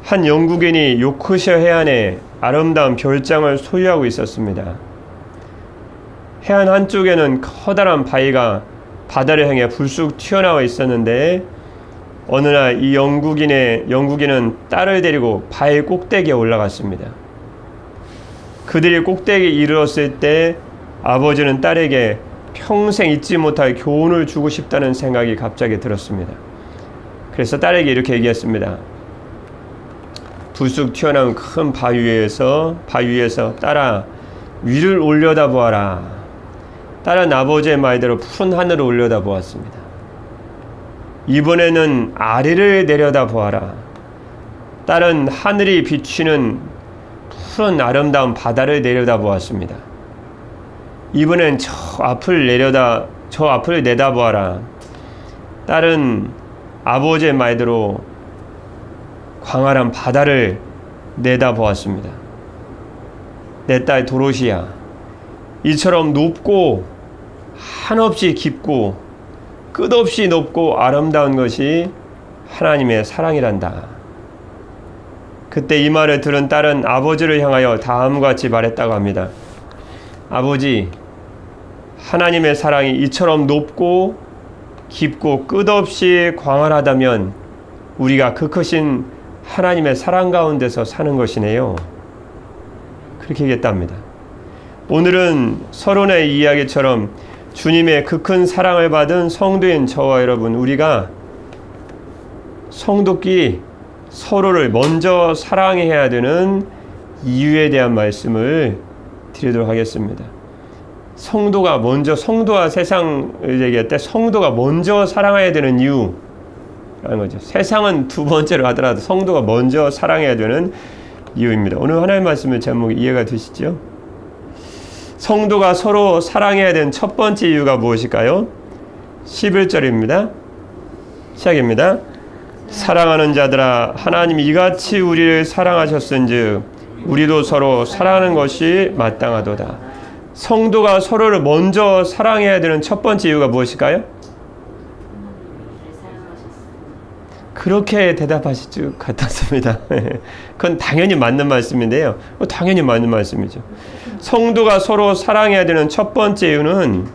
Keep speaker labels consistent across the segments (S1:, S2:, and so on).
S1: 한 영국인이 요크셔 해안에 아름다운 별장을 소유하고 있었습니다. 해안 한쪽에는 커다란 바위가 바다를 향해 불쑥 튀어나와 있었는데 어느 날 이 영국인은 딸을 데리고 바위 꼭대기에 올라갔습니다. 그들이 꼭대기에 이르렀을 때 아버지는 딸에게 평생 잊지 못할 교훈을 주고 싶다는 생각이 갑자기 들었습니다. 그래서 딸에게 이렇게 얘기했습니다. 불쑥 튀어나온 큰 바위 위에서 딸아, 위를 올려다보아라. 딸은 아버지의 말대로 푸른 하늘을 올려다보았습니다. 이번에는 아래를 내려다보아라. 딸은 하늘이 비추는 푸른 아름다운 바다를 내려다보았습니다. 이번엔 저 앞을 내다보아라. 딸은 아버지의 말대로 광활한 바다를 내다보았습니다. 내 딸 도로시야, 이처럼 높고 한없이 깊고 끝없이 높고 아름다운 것이 하나님의 사랑이란다. 그때 이 말을 들은 딸은 아버지를 향하여 다음과 같이 말했다고 합니다. 아버지, 하나님의 사랑이 이처럼 높고 깊고 끝없이 광활하다면 우리가 그 크신 하나님의 사랑 가운데서 사는 것이네요. 그렇게 얘기했답니다. 오늘은 서론의 이야기처럼 주님의 그 큰 사랑을 받은 성도인 저와 여러분, 우리가 성도끼리 서로를 먼저 사랑해야 되는 이유에 대한 말씀을 드리도록 하겠습니다. 성도와 세상을 얘기할 때 성도가 먼저 사랑해야 되는 이유라는 거죠. 세상은 두 번째로 하더라도 성도가 먼저 사랑해야 되는 이유입니다. 오늘 하나님의 말씀의 제목이 이해가 되시죠? 성도가 서로 사랑해야 되는 첫 번째 이유가 무엇일까요? 11절입니다. 시작입니다. 사랑하는 자들아, 하나님이 이같이 우리를 사랑하셨은즉 우리도 서로 사랑하는 것이 마땅하도다. 성도가 서로를 먼저 사랑해야 되는 첫 번째 이유가 무엇일까요? 그렇게 대답하실 줄 같았습니다. 그건 당연히 맞는 말씀인데요. 당연히 맞는 말씀이죠. 성도가 서로 사랑해야 되는 첫 번째 이유는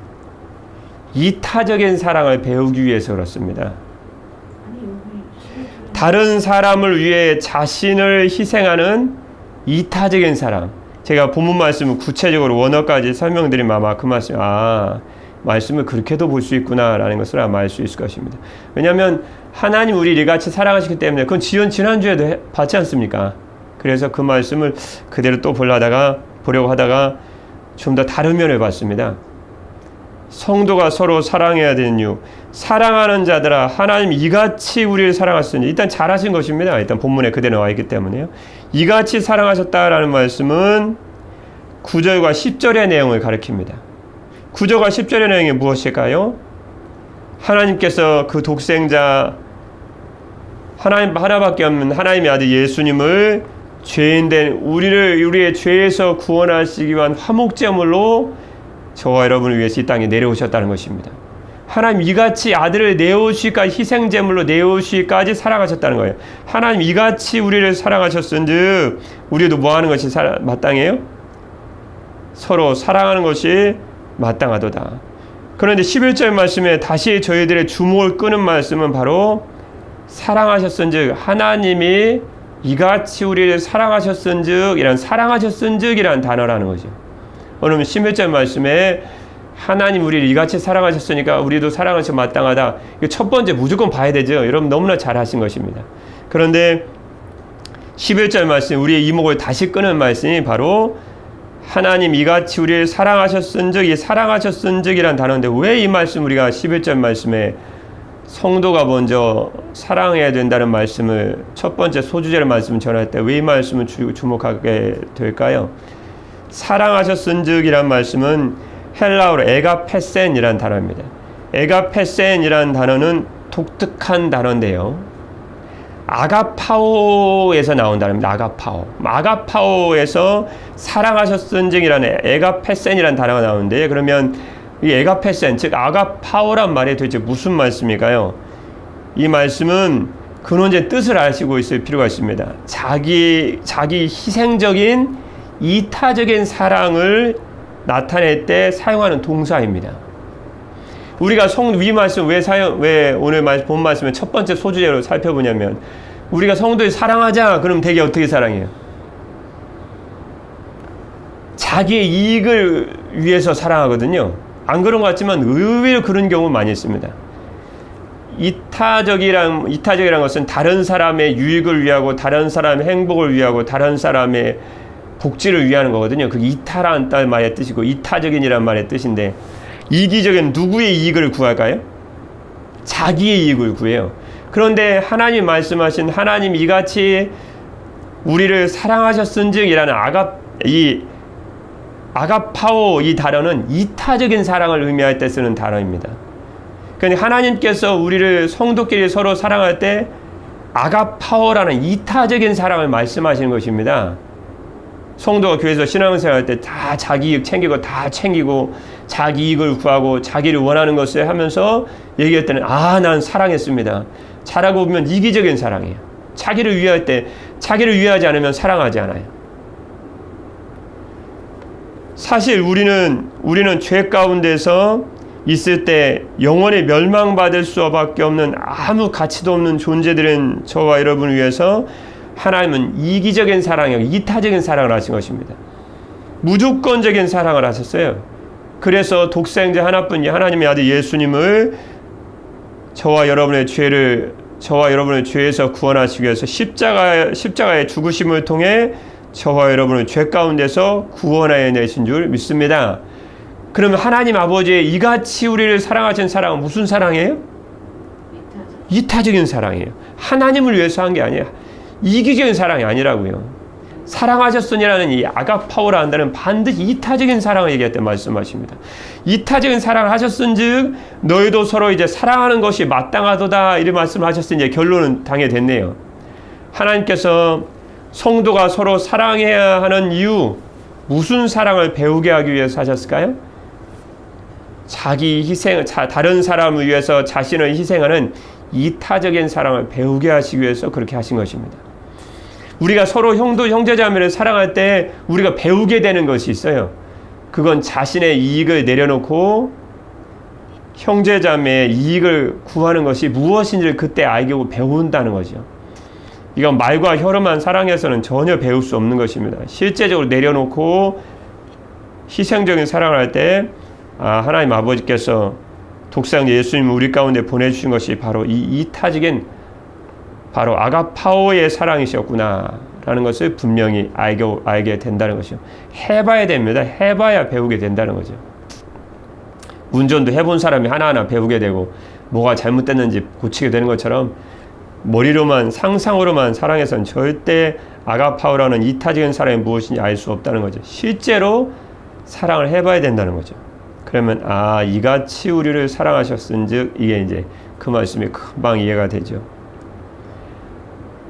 S1: 이타적인 사랑을 배우기 위해서 그렇습니다. 다른 사람을 위해 자신을 희생하는 이타적인 사랑. 제가 본문 말씀을 구체적으로 원어까지 설명드리면 아마 그 말씀을 그렇게도 볼 수 있구나라는 것을 아마 알 수 있을 것입니다. 왜냐하면 하나님 우리를 이같이 사랑하시기 때문에 그건 지난주에도 봤지 않습니까? 그래서 그 말씀을 그대로 또 보려고 하다가 좀 더 다른 면을 봤습니다. 성도가 서로 사랑해야 되는 이유. 사랑하는 자들아, 하나님 이같이 우리를 사랑하셨으니, 일단 잘하신 것입니다. 일단 본문에 그대로 나와 있기 때문에요. 이같이 사랑하셨다라는 말씀은 9절과 10절의 내용을 가리킵니다. 9절과 10절의 내용이 무엇일까요? 하나님께서 그 독생자 하나님 하나밖에 없는 하나님의 아들 예수님을 죄인된 우리의 죄에서 구원하시기 위한 화목제물로 저와 여러분을 위해서 이 땅에 내려오셨다는 것입니다. 하나님 이같이 아들을 내어주시기까지 희생제물로 내어주시기까지 사랑하셨다는 거예요. 하나님 이같이 우리를 사랑하셨은즉 우리도 뭐하는 것이 마땅해요? 서로 사랑하는 것이 마땅하도다. 그런데 11절 말씀에 다시 저희들의 주목을 끄는 말씀은 바로 사랑하셨은즉, 하나님이 이같이 우리를 사랑하셨은즉 이란 단어라는 거죠. 오늘 11절 말씀에 하나님 우리를 이같이 사랑하셨으니까 우리도 사랑하셔 마땅하다. 이거 첫 번째 무조건 봐야 되죠. 여러분 너무나 잘하신 것입니다. 그런데 11절 말씀, 우리의 이목을 다시 끄는 말씀이 바로 하나님 이같이 우리를 사랑하셨은즉, 이 사랑하셨은즉이란 단어인데 왜 이 말씀 우리가 11절 말씀에 성도가 먼저 사랑해야 된다는 말씀을 첫 번째 소주제를 말씀을 전할 때 왜 이 말씀을 주목하게 될까요? 사랑하셨은즉이란 말씀은 헬라어로 에가페센이란 단어입니다. 에가페센이란 단어는 독특한 단어인데요. 아가파오에서 나온 단어입니다. 아가파오에서 사랑하셨은즉이라는 에가페센이란 단어가 나오는데, 그러면 이 에가페센, 즉 아가파오란 말이 도대체 무슨 말씀일까요? 이 말씀은 근원의 뜻을 아시고 있을 필요가 있습니다. 자기 희생적인 이타적인 사랑을 나타낼 때 사용하는 동사입니다. 우리가 위 말씀 왜 오늘 본 말씀의 첫 번째 소주제로 살펴보냐면, 우리가 성도를 사랑하자 그럼 되게 어떻게 사랑해요? 자기의 이익을 위해서 사랑하거든요. 안 그런 것 같지만 의외로 그런 경우 많이 있습니다. 이타적이란 것은 다른 사람의 유익을 위하고 다른 사람의 행복을 위하고 다른 사람의 복지를 위하는 거거든요. 그게 이타라는 말의 뜻이고 이타적인이란 말의 뜻인데, 이기적인 누구의 이익을 구할까요? 자기의 이익을 구해요. 그런데 하나님 말씀하신 하나님 이같이 우리를 사랑하셨은즉이라는 아가파오 이 단어는 이타적인 사랑을 의미할 때 쓰는 단어입니다. 그러니까 하나님께서 우리를 성도끼리 서로 사랑할 때 아가파오라는 이타적인 사랑을 말씀하시는 것입니다. 성도가 교회에서 신앙생활 할 때 다 자기 이익 챙기고 다 챙기고 자기 이익을 구하고 자기를 원하는 것을 하면서 얘기할 때는 난 사랑했습니다. 잘하고 보면 이기적인 사랑이에요. 자기를 위할 때, 자기를 위하지 않으면 사랑하지 않아요. 사실 우리는 죄 가운데서 있을 때 영원히 멸망받을 수밖에 없는 아무 가치도 없는 존재들인 저와 여러분을 위해서 하나님은 이기적인 사랑이고 이타적인 사랑을 하신 것입니다. 무조건적인 사랑을 하셨어요. 그래서 독생자 하나뿐인 하나님의 아들 예수님을 저와 여러분의 죄에서 구원하시기 위해서 십자가의 죽으심을 통해 저와 여러분을 죄 가운데서 구원하여 내신 줄 믿습니다. 그러면 하나님 아버지의 이같이 우리를 사랑하신 사랑은 무슨 사랑이에요? 이타적인 사랑이에요. 하나님을 위해서 한 게 아니에요. 이기적인 사랑이 아니라고요. 사랑하셨으니라는 이 아가파오라 한다는 반드시 이타적인 사랑을 얘기할 때 말씀하십니다. 이타적인 사랑을 하셨은즉 너희도 서로 이제 사랑하는 것이 마땅하도다 이런 말씀을 하셨으니 이제 결론은 당해됐네요. 하나님께서 성도가 서로 사랑해야 하는 이유, 무슨 사랑을 배우게 하기 위해서 하셨을까요? 다른 사람을 위해서 자신을 희생하는 이타적인 사랑을 배우게 하시기 위해서 그렇게 하신 것입니다. 우리가 서로 형제자매를 사랑할 때 우리가 배우게 되는 것이 있어요. 그건 자신의 이익을 내려놓고 형제자매의 이익을 구하는 것이 무엇인지를 그때 알고 배운다는 거죠. 이건 말과 혀로만 사랑해서는 전혀 배울 수 없는 것입니다. 실제적으로 내려놓고 희생적인 사랑을 할 때 하나님 아버지께서 독생자 예수님을 우리 가운데 보내주신 것이 바로 이 이타적인 바로 아가파오의 사랑이셨구나 라는 것을 분명히 알게 된다는 것이죠. 해봐야 됩니다. 해봐야 배우게 된다는 거죠. 운전도 해본 사람이 하나하나 배우게 되고 뭐가 잘못됐는지 고치게 되는 것처럼 머리로만 상상으로만 사랑해서는 절대 아가파오라는 이타적인 사랑이 무엇인지 알 수 없다는 거죠. 실제로 사랑을 해봐야 된다는 거죠. 그러면 이같이 우리를 사랑하셨은즉 이게 이제 그 말씀이 금방 이해가 되죠.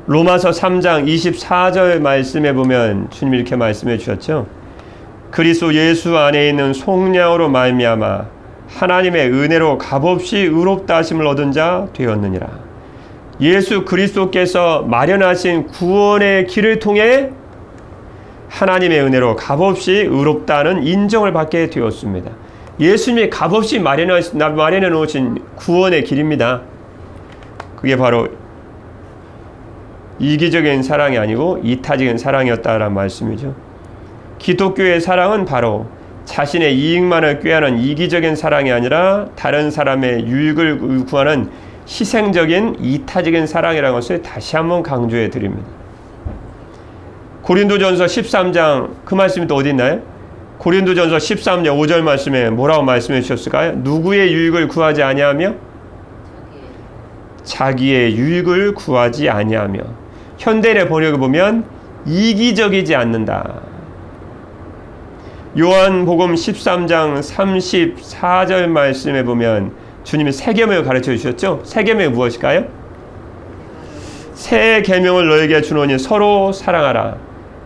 S1: 로마서 3장 24절 말씀에 보면 주님이 이렇게 말씀해 주셨죠. 그리스도 예수 안에 있는 속량으로 말미암아 하나님의 은혜로 값없이 의롭다 하심을 얻은 자 되었느니라. 예수 그리스도께서 마련하신 구원의 길을 통해 하나님의 은혜로 값없이 의롭다는 인정을 받게 되었습니다. 예수님이 값없이 마련해 놓으신 구원의 길입니다. 그게 바로 이기적인 사랑이 아니고 이타적인 사랑이었다라는 말씀이죠. 기독교의 사랑은 바로 자신의 이익만을 꾀하는 이기적인 사랑이 아니라 다른 사람의 유익을 구하는 희생적인 이타적인 사랑이라는 것을 다시 한번 강조해 드립니다. 고린도전서 13장 그 말씀이 또 어디 있나요? 고린도전서 13장 5절 말씀에 뭐라고 말씀해 주셨을까요? 누구의 유익을 구하지 아니하며? 자기의 유익을 구하지 아니하며. 현대인의 번역을 보면 이기적이지 않는다. 요한복음 13장 34절 말씀에 보면 주님이 새 계명을 가르쳐 주셨죠? 새 계명이 무엇일까요? 새 계명을 너에게 주노니 서로 사랑하라.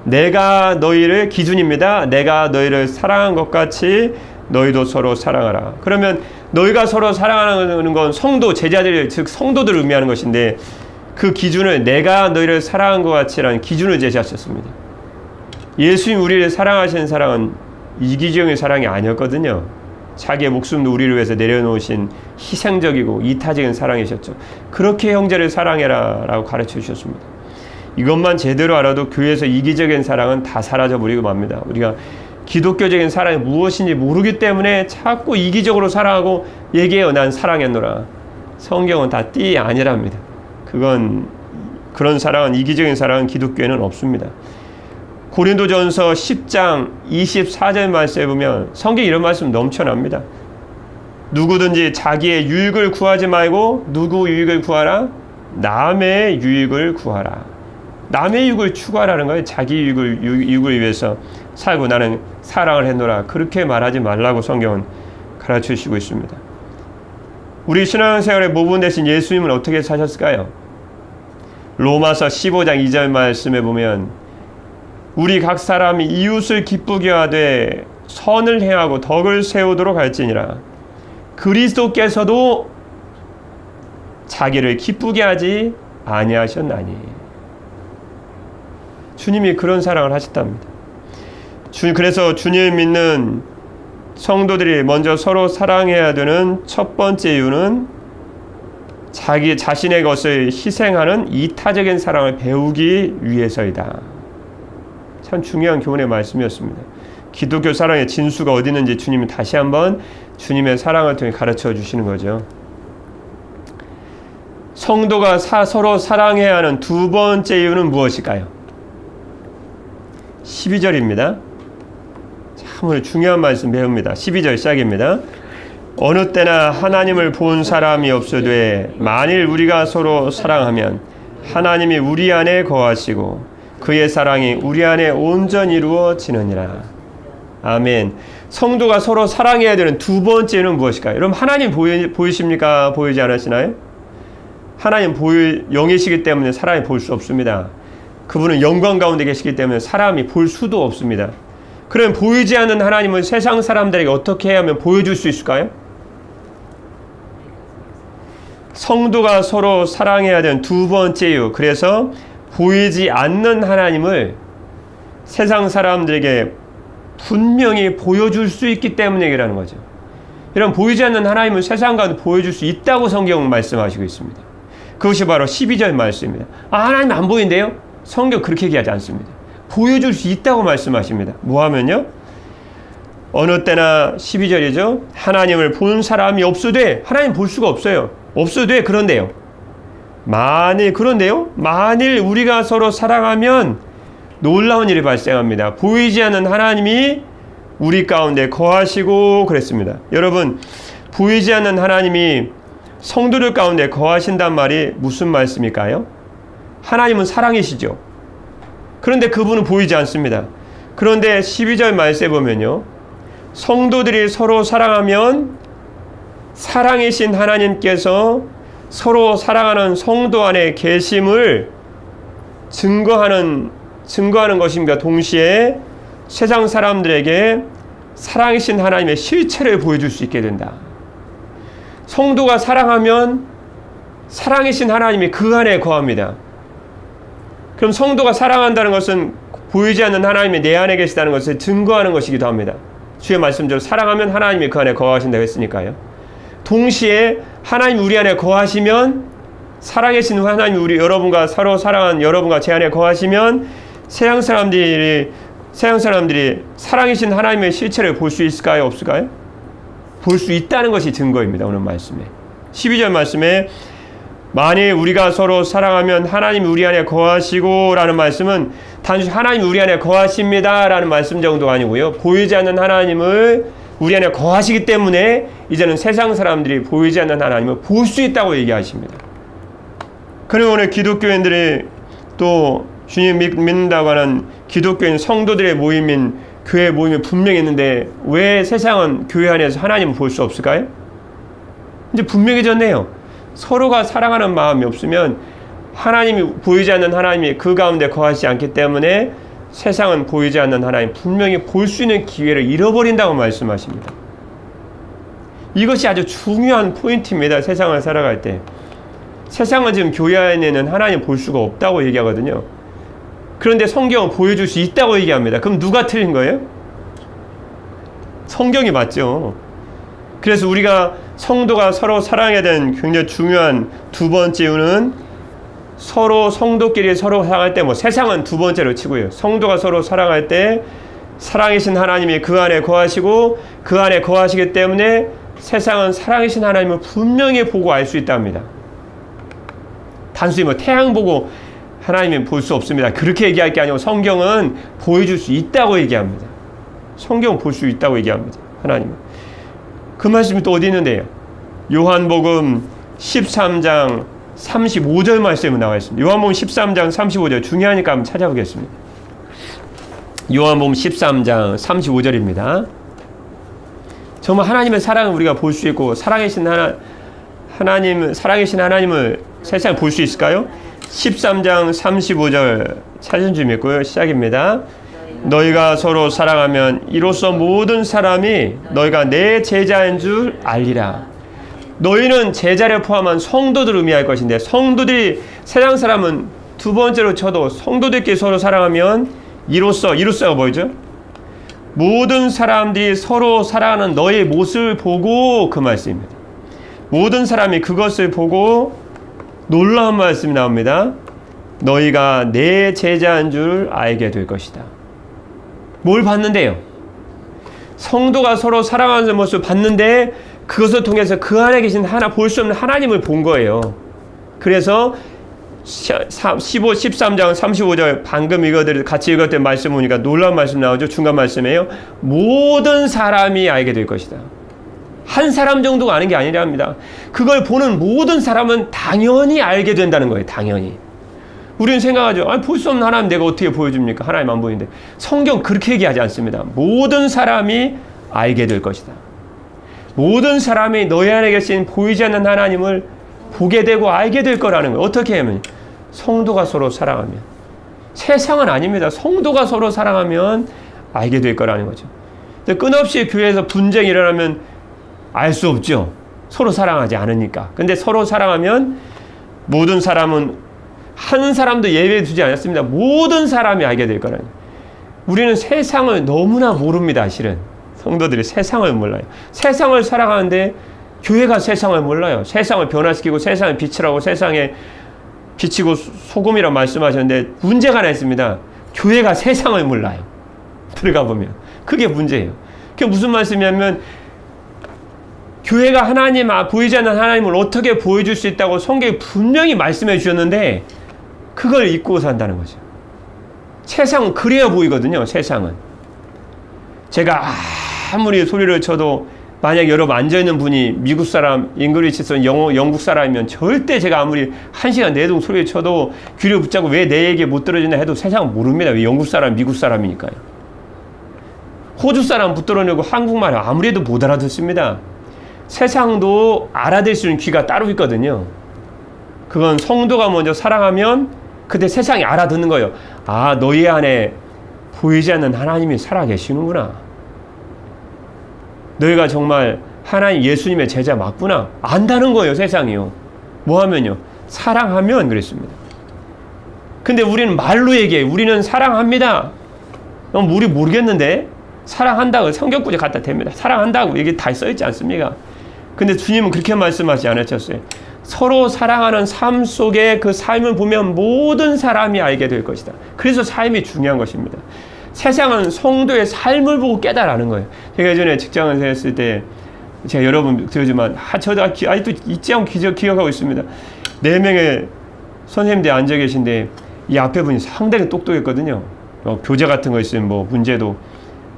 S1: 내가 너희를 기준입니다. 내가 너희를 사랑한 것 같이 너희도 서로 사랑하라. 그러면 너희가 서로 사랑하는 건 성도, 제자들, 즉 성도들을 의미하는 것인데 그 기준을 내가 너희를 사랑한 것 같이라는 기준을 제시하셨습니다. 예수님 우리를 사랑하시는 사랑은 이기적인 사랑이 아니었거든요. 자기의 목숨도 우리를 위해서 내려놓으신 희생적이고 이타적인 사랑이셨죠. 그렇게 형제를 사랑해라 라고 가르쳐 주셨습니다. 이것만 제대로 알아도 교회에서 이기적인 사랑은 다 사라져버리고 맙니다. 우리가 기독교적인 사랑이 무엇인지 모르기 때문에 자꾸 이기적으로 사랑하고 얘기해요. 난 사랑했노라. 성경은 다 띠 아니랍니다. 그런 사랑은, 이기적인 사랑은 기독교에는 없습니다. 고린도전서 10장 24절 말씀에 보면 성경에 이런 말씀 넘쳐납니다. 누구든지 자기의 유익을 구하지 말고 누구 유익을 구하라? 남의 유익을 구하라. 남의 유익을 추구하라는 거예요. 자기 유익을 위해서 살고 나는 사랑을 했노라. 그렇게 말하지 말라고 성경은 가르쳐주시고 있습니다. 우리 신앙생활의 모범 되신 예수님은 어떻게 사셨을까요? 로마서 15장 2절 말씀에 보면 우리 각 사람이 이웃을 기쁘게 하되 선을 행하고 덕을 세우도록 할지니라. 그리스도께서도 자기를 기쁘게 하지 아니하셨나니. 주님이 그런 사랑을 하셨답니다. 그래서 주님을 믿는 성도들이 먼저 서로 사랑해야 되는 첫 번째 이유는 자기 자신의 것을 희생하는 이타적인 사랑을 배우기 위해서이다. 참 중요한 교훈의 말씀이었습니다. 기독교 사랑의 진수가 어디 있는지 주님이 다시 한번 주님의 사랑을 통해 가르쳐 주시는 거죠. 성도가 서로 사랑해야 하는 두 번째 이유는 무엇일까요? 12절입니다. 참 오늘 중요한 말씀 배웁니다. 12절 시작입니다. 어느 때나 하나님을 본 사람이 없으되 만일 우리가 서로 사랑하면 하나님이 우리 안에 거하시고 그의 사랑이 우리 안에 온전히 이루어지느니라. 아멘. 성도가 서로 사랑해야 되는 두 번째는 무엇일까요? 여러분 하나님 보이십니까? 보이지 않으시나요? 하나님 영이시기 때문에 사람이 볼 수 없습니다. 그분은 영광 가운데 계시기 때문에 사람이 볼 수도 없습니다. 그럼 보이지 않는 하나님은 세상 사람들에게 어떻게 해야 하면 보여줄 수 있을까요? 성도가 서로 사랑해야 되는 두 번째 이유. 그래서 보이지 않는 하나님을 세상 사람들에게 분명히 보여줄 수 있기 때문에 얘기를 하는 거죠. 이런 보이지 않는 하나님을 세상 가운데 보여줄 수 있다고 성경은 말씀하시고 있습니다. 그것이 바로 12절 말씀입니다. 하나님 안 보인대요? 성경 그렇게 얘기하지 않습니다. 보여줄 수 있다고 말씀하십니다. 뭐하면요? 어느 때나 12절이죠. 하나님을 본 사람이 없으되 하나님 볼 수가 없어요. 없으되 그런데요. 만일 우리가 서로 사랑하면 놀라운 일이 발생합니다. 보이지 않는 하나님이 우리 가운데 거하시고 그랬습니다. 여러분 보이지 않는 하나님이 성도들 가운데 거하신단 말이 무슨 말씀일까요? 하나님은 사랑이시죠. 그런데 그분은 보이지 않습니다. 그런데 12절 말씀에 보면요. 성도들이 서로 사랑하면 사랑이신 하나님께서 서로 사랑하는 성도 안에 계심을 증거하는 것입니다. 동시에 세상 사람들에게 사랑이신 하나님의 실체를 보여줄 수 있게 된다. 성도가 사랑하면 사랑이신 하나님이 그 안에 거합니다. 그럼 성도가 사랑한다는 것은 보이지 않는 하나님이 내 안에 계시다는 것을 증거하는 것이기도 합니다. 주의 말씀대로 사랑하면 하나님이 그 안에 거하신다고 했으니까요. 동시에 하나님 우리 안에 거하시면 살아계신 하나님 여러분과 서로 사랑한 여러분과 제 안에 거하시면 세상 사람들이 사랑이신 하나님의 실체를 볼 수 있을까요? 없을까요? 볼 수 있다는 것이 증거입니다. 오늘 말씀에 12절 말씀에 만일 우리가 서로 사랑하면 하나님 우리 안에 거하시고 라는 말씀은 단순히 하나님 우리 안에 거하십니다 라는 말씀 정도가 아니고요. 보이지 않는 하나님을 우리 안에 거하시기 때문에 이제는 세상 사람들이 보이지 않는 하나님을 볼 수 있다고 얘기하십니다. 그리고 오늘 기독교인들이 또 주님 믿는다고 하는 기독교인 성도들의 모임인 교회 모임이 분명히 있는데 왜 세상은 교회 안에서 하나님을 볼 수 없을까요? 이제 분명해졌네요. 서로가 사랑하는 마음이 없으면 하나님이 보이지 않는 하나님이 그 가운데 거하시지 않기 때문에 세상은 보이지 않는 하나님 분명히 볼 수 있는 기회를 잃어버린다고 말씀하십니다. 이것이 아주 중요한 포인트입니다. 세상을 살아갈 때. 세상은 지금 교회 안에는 하나님 볼 수가 없다고 얘기하거든요. 그런데 성경은 보여줄 수 있다고 얘기합니다. 그럼 누가 틀린 거예요? 성경이 맞죠. 그래서 우리가 성도가 서로 사랑해야 되는 굉장히 중요한 두 번째 이유는 서로 성도끼리 서로 사랑할 때 세상은 두 번째로 치고요. 성도가 서로 사랑할 때 사랑이신 하나님이 그 안에 거하시고 그 안에 거하시기 때문에 세상은 사랑이신 하나님을 분명히 보고 알 수 있답니다. 단순히 태양 보고 하나님은 볼 수 없습니다. 그렇게 얘기할 게 아니고 성경은 보여줄 수 있다고 얘기합니다. 성경은 볼 수 있다고 얘기합니다. 하나님은. 그 말씀이 또 어디 있는데요? 요한복음 13장 35절 말씀이 나와 있습니다. 요한복음 13장 35절 중요하니까 한번 찾아보겠습니다. 요한복음 13장 35절입니다. 정말 하나님의 사랑을 우리가 볼 수 있고 사랑이신 하나님을 세상에 볼 수 있을까요? 13장 35절 찾은 줄 믿고요. 시작입니다. 너희가 서로 사랑하면 이로써 모든 사람이 너희가 내 제자인 줄 알리라. 너희는 제자를 포함한 성도들을 의미할 것인데 성도들이 세상 사람은 두 번째로 쳐도 성도들끼리 서로 사랑하면 이로써가 뭐죠? 모든 사람들이 서로 사랑하는 너의 모습을 보고 그 말씀입니다. 모든 사람이 그것을 보고 놀라운 말씀이 나옵니다. 너희가 내 제자인 줄 알게 될 것이다. 뭘 봤는데요? 성도가 서로 사랑하는 모습을 봤는데 그것을 통해서 그 안에 계신 볼 수 없는 하나님을 본 거예요. 그래서 13장 35절 방금 같이 읽었던 말씀 보니까 놀라운 말씀 나오죠. 중간 말씀이에요. 모든 사람이 알게 될 것이다. 한 사람 정도가 아는 게 아니랍니다. 그걸 보는 모든 사람은 당연히 알게 된다는 거예요. 당연히. 우리는 생각하죠. 볼 수 없는 하나님 내가 어떻게 보여줍니까? 하나님 안 보이는데. 성경 그렇게 얘기하지 않습니다. 모든 사람이 알게 될 것이다. 모든 사람이 너희 안에 계신 보이지 않는 하나님을 보게 되고 알게 될 거라는 거예요. 어떻게 하면? 성도가 서로 사랑하면. 세상은 아닙니다. 성도가 서로 사랑하면 알게 될 거라는 거죠. 끊없이 교회에서 분쟁이 일어나면 알 수 없죠. 서로 사랑하지 않으니까. 근데 서로 사랑하면 모든 사람은 한 사람도 예외 두지 않았습니다. 모든 사람이 알게 될 거라는 거예요. 우리는 세상을 너무나 모릅니다. 실은. 성도들이 세상을 몰라요. 세상을 살아가는데 교회가 세상을 몰라요. 세상을 변화시키고 세상을 빛이라고 세상에 빛이고 소금이라고 말씀하셨는데 문제가 하나 있습니다. 교회가 세상을 몰라요. 들어가 보면. 그게 문제예요. 그게 무슨 말씀이냐면 교회가 보이지 않는 하나님을 어떻게 보여줄 수 있다고 성경이 분명히 말씀해 주셨는데 그걸 잊고 산다는 거죠. 세상은 그래야 보이거든요. 세상은. 제가 아무리 소리를 쳐도 만약 여러분 앉아있는 분이 미국 사람, 잉글리시 쓰는 영국 사람이면 절대 제가 아무리 1시간 내동 소리를 쳐도 귀를 붙잡고 왜 내 얘기 못 들어주나 해도 세상은 모릅니다. 왜 영국 사람, 미국 사람이니까요. 호주 사람 붙들어내고 한국말 아무리 해도 못 알아듣습니다. 세상도 알아들 수 있는 귀가 따로 있거든요. 그건 성도가 먼저 사랑하면 그때 세상이 알아듣는 거예요. 아, 너희 안에 보이지 않는 하나님이 살아계시는구나. 너희가 정말 하나님 예수님의 제자 맞구나. 안다는 거예요. 세상이요. 뭐 하면요? 사랑하면 그랬습니다. 근데 우리는 말로 얘기해요. 우리는 사랑합니다. 우리 모르겠는데 사랑한다고 성경구절 갖다 댑니다. 사랑한다고 이게 다 써있지 않습니까? 근데 주님은 그렇게 말씀하지 않으셨어요. 서로 사랑하는 삶 속에 그 삶을 보면 모든 사람이 알게 될 것이다. 그래서 삶이 중요한 것입니다. 세상은 성도의 삶을 보고 깨달아는 거예요. 제가 예전에 직장을 했을 때 제가 여러분 들었지만 저도 아직도 잊지 않고 기억하고 있습니다. 4명의 선생님들이 앉아 계신데 이 앞에 분이 상당히 똑똑했거든요. 교재 같은 거 있으면 문제도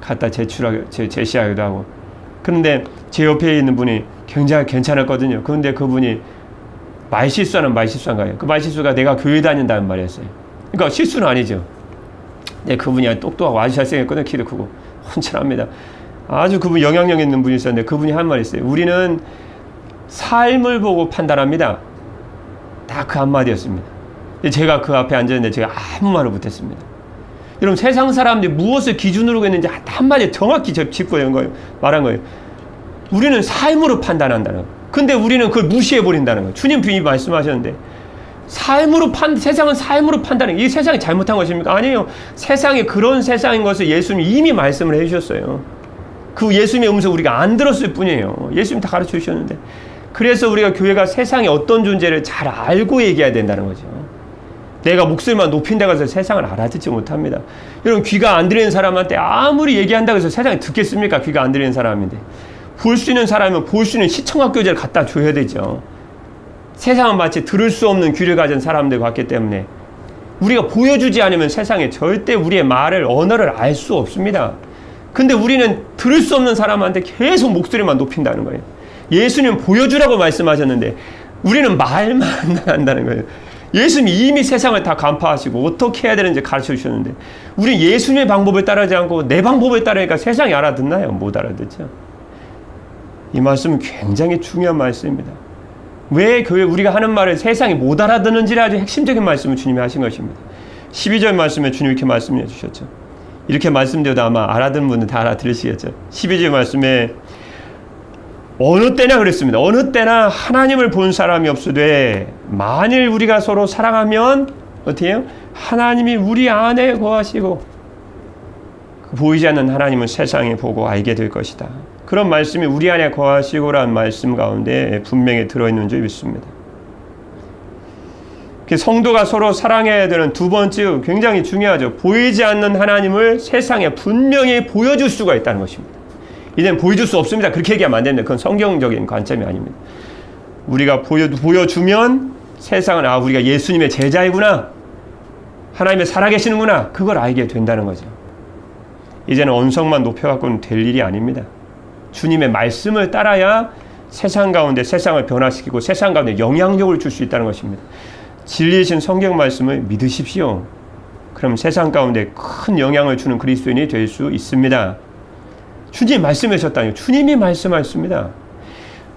S1: 갖다 제시하기도 하고. 그런데 제 옆에 있는 분이 굉장히 괜찮았거든요. 그런데 그분이 말실수한 거예요. 그 말실수가 내가 교회 다닌다는 말이었어요. 그러니까 실수는 아니죠. 네, 그분이 똑똑하고 아주 잘생겼거든요. 키도 크고 혼쭐합니다. 아주 그분 영향력 있는 분이 있었는데 그분이 한 말이 있어요. 우리는 삶을 보고 판단합니다. 딱 그 한마디였습니다. 제가 그 앞에 앉았는데 제가 아무 말을 못했습니다. 여러분 세상 사람들이 무엇을 기준으로 했는지 한마디 정확히 짚고 말한 거예요. 우리는 삶으로 판단한다는 거예요. 근데 우리는 그걸 무시해버린다는 거예요. 주님 이미 말씀하셨는데. 세상은 삶으로 판단해. 이 세상이 잘못한 것입니까? 아니에요. 세상이 그런 세상인 것을 예수님이 이미 말씀을 해주셨어요. 그 예수님의 음성 우리가 안 들었을 뿐이에요. 예수님 다 가르쳐 주셨는데. 그래서 우리가 교회가 세상에 어떤 존재를 잘 알고 얘기해야 된다는 거죠. 내가 목소리만 높인다고 해서 세상을 알아듣지 못합니다. 여러분, 귀가 안 들리는 사람한테 아무리 얘기한다고 해서 세상이 듣겠습니까? 귀가 안 들리는 사람인데. 볼 수 있는 사람은 볼 수 있는 시청각 교재를 갖다 줘야 되죠. 세상은 마치 들을 수 없는 귀를 가진 사람들 같기 때문에 우리가 보여주지 않으면 세상에 절대 우리의 말을, 언어를 알 수 없습니다. 근데 우리는 들을 수 없는 사람한테 계속 목소리만 높인다는 거예요. 예수님은 보여주라고 말씀하셨는데 우리는 말만 한다는 거예요. 예수님이 이미 세상을 다 간파하시고 어떻게 해야 되는지 가르쳐 주셨는데 우리는 예수님의 방법을 따르지 않고 내 방법을 따르니까 세상이 알아듣나요? 못 알아듣죠. 이 말씀은 굉장히 중요한 말씀입니다. 왜 교회 우리가 하는 말을 세상이 못 알아듣는지를 아주 핵심적인 말씀을 주님이 하신 것입니다. 12절 말씀에 주님이 이렇게 말씀해 주셨죠. 이렇게 말씀드려도 아마 알아듣는 분들 다 알아들으시겠죠. 12절 말씀에 어느 때나 그랬습니다. 어느 때나 하나님을 본 사람이 없으되 만일 우리가 서로 사랑하면 어떻게 해요? 하나님이 우리 안에 거하시고 보이지 않는 하나님은 세상에 보고 알게 될 것이다. 그런 말씀이 우리 안에 거하시고라는 말씀 가운데 분명히 들어있는 줄 믿습니다. 성도가 서로 사랑해야 되는 두 번째 굉장히 중요하죠. 보이지 않는 하나님을 세상에 분명히 보여줄 수가 있다는 것입니다. 이제는 보여줄 수 없습니다. 그렇게 얘기하면 안 됩니다. 그건 성경적인 관점이 아닙니다. 우리가 보여주면 세상은 우리가 예수님의 제자이구나, 하나님의 살아계시는구나, 그걸 알게 된다는 거죠. 이제는 언성만 높여갖고는 될 일이 아닙니다. 주님의 말씀을 따라야 세상 가운데 세상을 변화시키고 세상 가운데 영향력을 줄 수 있다는 것입니다. 진리이신 성경 말씀을 믿으십시오. 그럼 세상 가운데 큰 영향을 주는 그리스도인이 될 수 있습니다. 주님이 말씀하셨다니요. 주님이 말씀하셨습니다.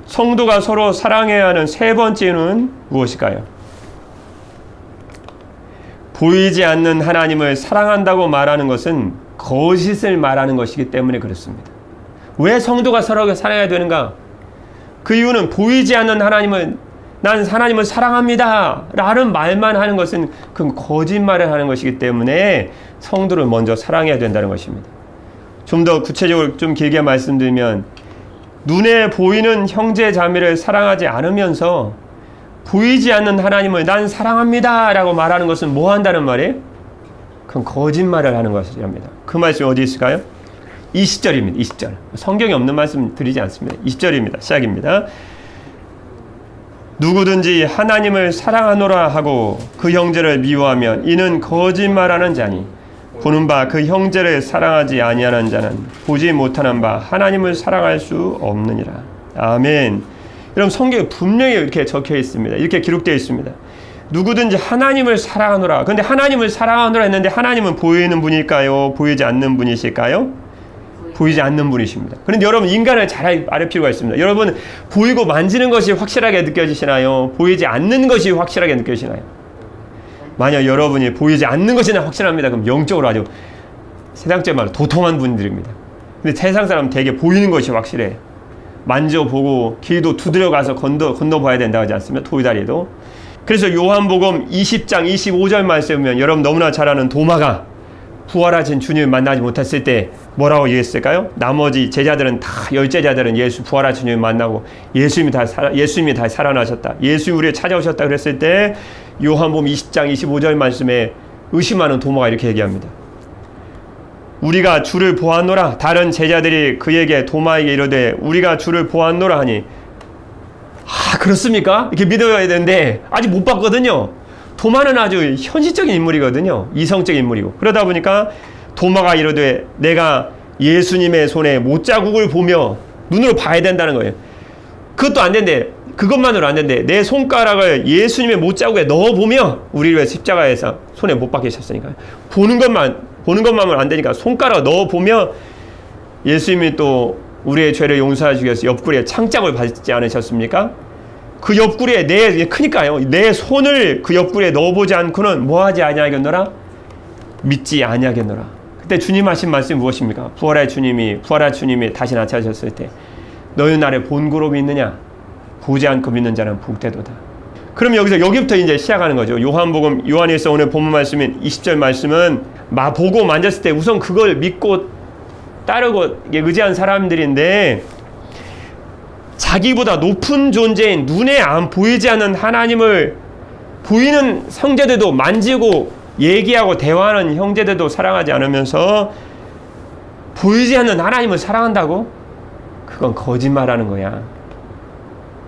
S1: 성도가 서로 사랑해야 하는 세 번째는 무엇일까요? 보이지 않는 하나님을 사랑한다고 말하는 것은 거짓을 말하는 것이기 때문에 그렇습니다. 왜 성도가 서로 사랑해야 되는가? 그 이유는 보이지 않는 하나님을 난 하나님을 사랑합니다 라는 말만 하는 것은 그 거짓말을 하는 것이기 때문에 성도를 먼저 사랑해야 된다는 것입니다. 좀 더 구체적으로 좀 길게 말씀드리면 눈에 보이는 형제 자매를 사랑하지 않으면서 보이지 않는 하나님을 난 사랑합니다 라고 말하는 것은 뭐 한다는 말이에요? 그건 거짓말을 하는 것이랍니다. 그 말씀이 어디 있을까요? 20절입니다. 20절. 성경에 없는 말씀 드리지 않습니다. 20절입니다. 시작입니다. 누구든지 하나님을 사랑하노라 하고 그 형제를 미워하면 이는 거짓말하는 자니 보는 바 그 형제를 사랑하지 아니하는 자는 보지 못하는 바 하나님을 사랑할 수 없느니라. 아멘. 여러분, 성경에 분명히 이렇게 적혀 있습니다. 이렇게 기록되어 있습니다. 누구든지 하나님을 사랑하노라. 그런데 하나님을 사랑하노라 했는데 하나님은 보이는 분일까요? 보이지 않는 분이실까요? 보이지 않는 분이십니다. 그런데 여러분, 인간을 잘 알 필요가 있습니다. 여러분, 보이고 만지는 것이 확실하게 느껴지시나요? 보이지 않는 것이 확실하게 느껴지시나요? 만약 여러분이 보이지 않는 것이나 확실합니다. 그럼 영적으로 아주 세상적인 말로 도통한 분들입니다. 근데 세상 사람은 되게 보이는 것이 확실해요. 만져보고 길도 두드려가서 건너봐야 된다고 하지 않습니까? 도다리도. 그래서 요한복음 20장 25절 말씀에 보면 여러분 너무나 잘 아는 도마가 부활하신 주님을 만나지 못했을 때 뭐라고 얘기했을까요? 나머지 제자들은 다 열제자들은 예수 부활하신 주님을 만나고 예수님이 다 살아나셨다. 예수님이 우리를 찾아오셨다 그랬을 때 요한복음 20장 25절 말씀에 의심하는 도마가 이렇게 얘기합니다. 우리가 주를 보았노라. 다른 제자들이 그에게 도마에게 이르되 우리가 주를 보았노라 하니 그렇습니까? 이렇게 믿어야 되는데 아직 못 봤거든요. 도마는 아주 현실적인 인물이거든요. 이성적인 인물이고. 그러다 보니까 도마가 이르되 내가 예수님의 손에 못자국을 보며 눈으로 봐야 된다는 거예요. 그것도 안 된대. 그것만으로 안 된대. 내 손가락을 예수님의 못자국에 넣어보며 우리를 위해 십자가에서 손에 못 박히셨으니까. 보는 것만은 안 되니까 손가락을 넣어보며 예수님이 또 우리의 죄를 용서하시기 위해서 옆구리에 창짝을 받지 않으셨습니까? 그 옆구리에 크니까요. 내 손을 그 옆구리에 넣어보지 않고는 뭐하지 아니하겠노라? 믿지 아니하겠노라. 그때 주님 하신 말씀이 무엇입니까? 부활할 주님이 다시 나타나셨을 때 너희 나를 본고로 믿느냐? 보지 않고 믿는 자는 복되도다. 그럼 여기부터 이제 시작하는 거죠. 요한복음, 요한에서 오늘 본문 말씀인 20절 말씀은 보고 만졌을 때 우선 그걸 믿고 따르고 의지한 사람들인데, 자기보다 높은 존재인 눈에 안 보이지 않는 하나님을 보이는 형제들도 만지고 얘기하고 대화하는 형제들도 사랑하지 않으면서 보이지 않는 하나님을 사랑한다고? 그건 거짓말하는 거야.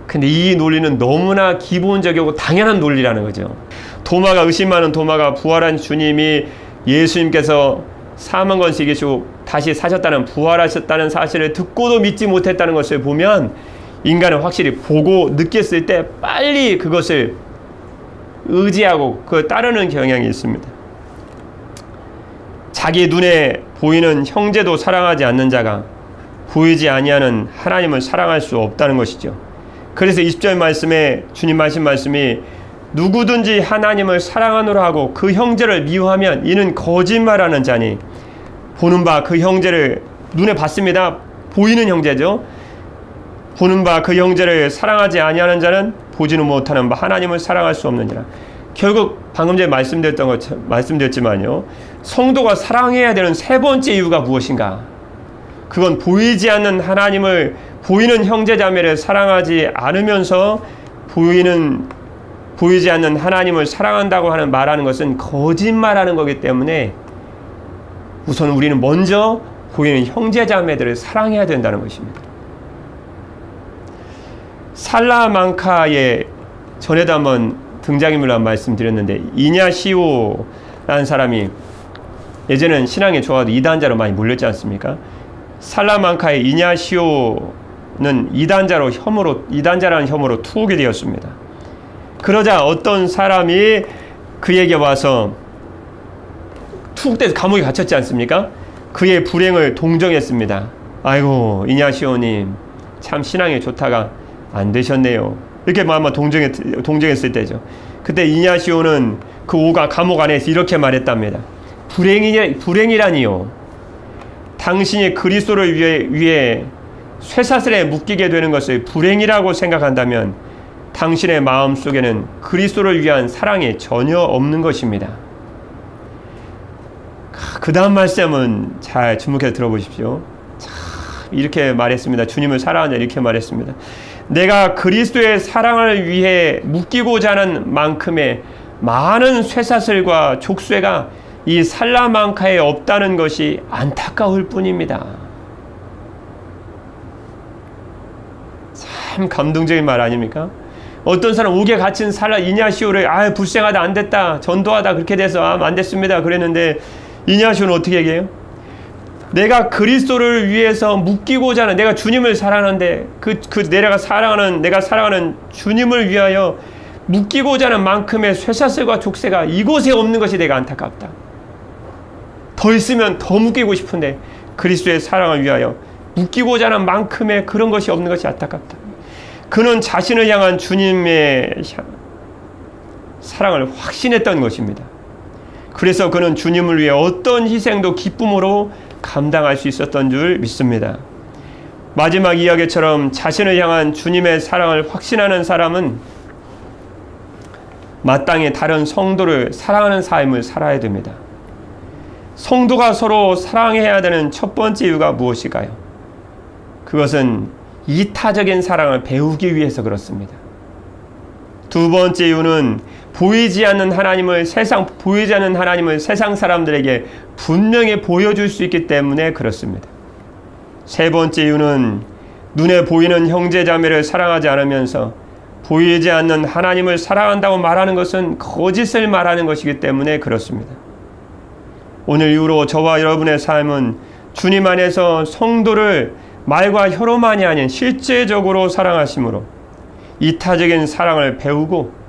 S1: 근데 이 논리는 너무나 기본적이고 당연한 논리라는 거죠. 도마가, 의심하는 도마가 부활한 주님이 예수님께서 사망 권세 이기시고 다시 사셨다는, 부활하셨다는 사실을 듣고도 믿지 못했다는 것을 보면, 인간은 확실히 보고 느꼈을 때 빨리 그것을 의지하고 그 따르는 경향이 있습니다. 자기 눈에 보이는 형제도 사랑하지 않는 자가 보이지 아니하는 하나님을 사랑할 수 없다는 것이죠. 그래서 20절 말씀에 주님 하신 말씀이, 누구든지 하나님을 사랑하노라 하고 그 형제를 미워하면 이는 거짓말하는 자니, 보는 바 그 형제를, 눈에 봤습니다. 보이는 형제죠. 보는 바 그 형제를 사랑하지 아니하는 자는 보지는 못하는 바 하나님을 사랑할 수 없느니라. 결국 방금 전에 말씀드렸지만요, 성도가 사랑해야 되는 세 번째 이유가 무엇인가? 그건 보이지 않는 하나님을, 보이는 형제자매를 사랑하지 않으면서 보이지 않는 하나님을 사랑한다고 말하는 것은 거짓말하는 거기 때문에, 우선 우리는 먼저 보이는 형제자매들을 사랑해야 된다는 것입니다. 살라망카에 전에도 한번 등장인물로 말씀드렸는데, 이냐시오라는 사람이 예전엔 신앙에 좋아도 이단자로 많이 몰렸지 않습니까? 살라망카의 이냐시오는 이단자라는 혐오로 투옥이 되었습니다. 그러자 어떤 사람이 그에게 와서, 투옥돼서 감옥에 갇혔지 않습니까? 그의 불행을 동정했습니다. 아이고, 이냐시오님 참 신앙에 좋다가 안 되셨네요. 이렇게 아마 동정했을 때죠. 그때 이냐시오는 그 감옥 안에서 이렇게 말했답니다. 불행이라니요. 당신이 그리스도를 위해 쇠사슬에 묶이게 되는 것을 불행이라고 생각한다면 당신의 마음속에는 그리스도를 위한 사랑이 전혀 없는 것입니다. 그 다음 말씀은 잘 주목해서 들어보십시오. 참 이렇게 말했습니다. 주님을 사랑하자 이렇게 말했습니다. 내가 그리스도의 사랑을 위해 묶이고자 하는 만큼의 많은 쇠사슬과 족쇄가 이 살라망카에 없다는 것이 안타까울 뿐입니다. 참 감동적인 말 아닙니까? 어떤 사람 옥에 갇힌 이냐시오를 불쌍하다, 안 됐다, 전도하다 그렇게 돼서 안 됐습니다 그랬는데, 이냐시오는 어떻게 얘기해요? 내가 그리스도를 위해서 묶이고자 하는, 내가 주님을 사랑하는데 내가 사랑하는 주님을 위하여 묶이고자 하는 만큼의 쇠사슬과 족쇄가 이곳에 없는 것이 내가 안타깝다. 더 있으면 더 묶이고 싶은데 그리스도의 사랑을 위하여 묶이고자 하는 만큼의 그런 것이 없는 것이 안타깝다. 그는 자신을 향한 주님의 사랑을 확신했던 것입니다. 그래서 그는 주님을 위해 어떤 희생도 기쁨으로 감당할 수 있었던 줄 믿습니다. 마지막 이야기처럼 자신을 향한 주님의 사랑을 확신하는 사람은 마땅히 다른 성도를 사랑하는 삶을 살아야 됩니다. 성도가 서로 사랑해야 되는 첫 번째 이유가 무엇일까요? 그것은 이타적인 사랑을 배우기 위해서 그렇습니다. 두 번째 이유는 보이지 않는 하나님을 세상 사람들에게 분명히 보여줄 수 있기 때문에 그렇습니다. 세 번째 이유는 눈에 보이는 형제자매를 사랑하지 않으면서 보이지 않는 하나님을 사랑한다고 말하는 것은 거짓을 말하는 것이기 때문에 그렇습니다. 오늘 이후로 저와 여러분의 삶은 주님 안에서 성도를 말과 혀로만이 아닌 실제적으로 사랑하심으로 이타적인 사랑을 배우고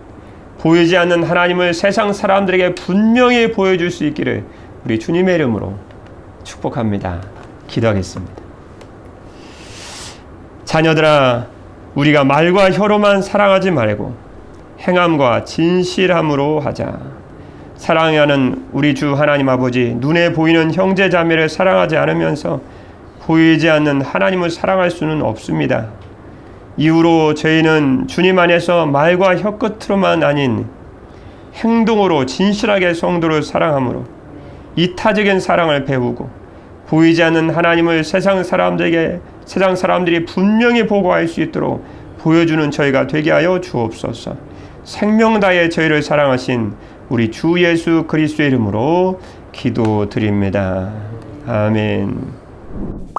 S1: 보이지 않는 하나님을 세상 사람들에게 분명히 보여줄 수 있기를 우리 주님의 이름으로 축복합니다. 기도하겠습니다. 자녀들아, 우리가 말과 혀로만 사랑하지 말고 행함과 진실함으로 하자. 사랑하는 우리 주 하나님 아버지, 눈에 보이는 형제 자매를 사랑하지 않으면서 보이지 않는 하나님을 사랑할 수는 없습니다. 이후로 저희는 주님 안에서 말과 혀끝으로만 아닌 행동으로 진실하게 성도를 사랑함으로 이타적인 사랑을 배우고 보이지 않는 하나님을 세상 사람들이 분명히 보고할 수 있도록 보여주는 저희가 되게 하여 주옵소서. 생명 다해 저희를 사랑하신 우리 주 예수 그리스도의 이름으로 기도드립니다. 아멘.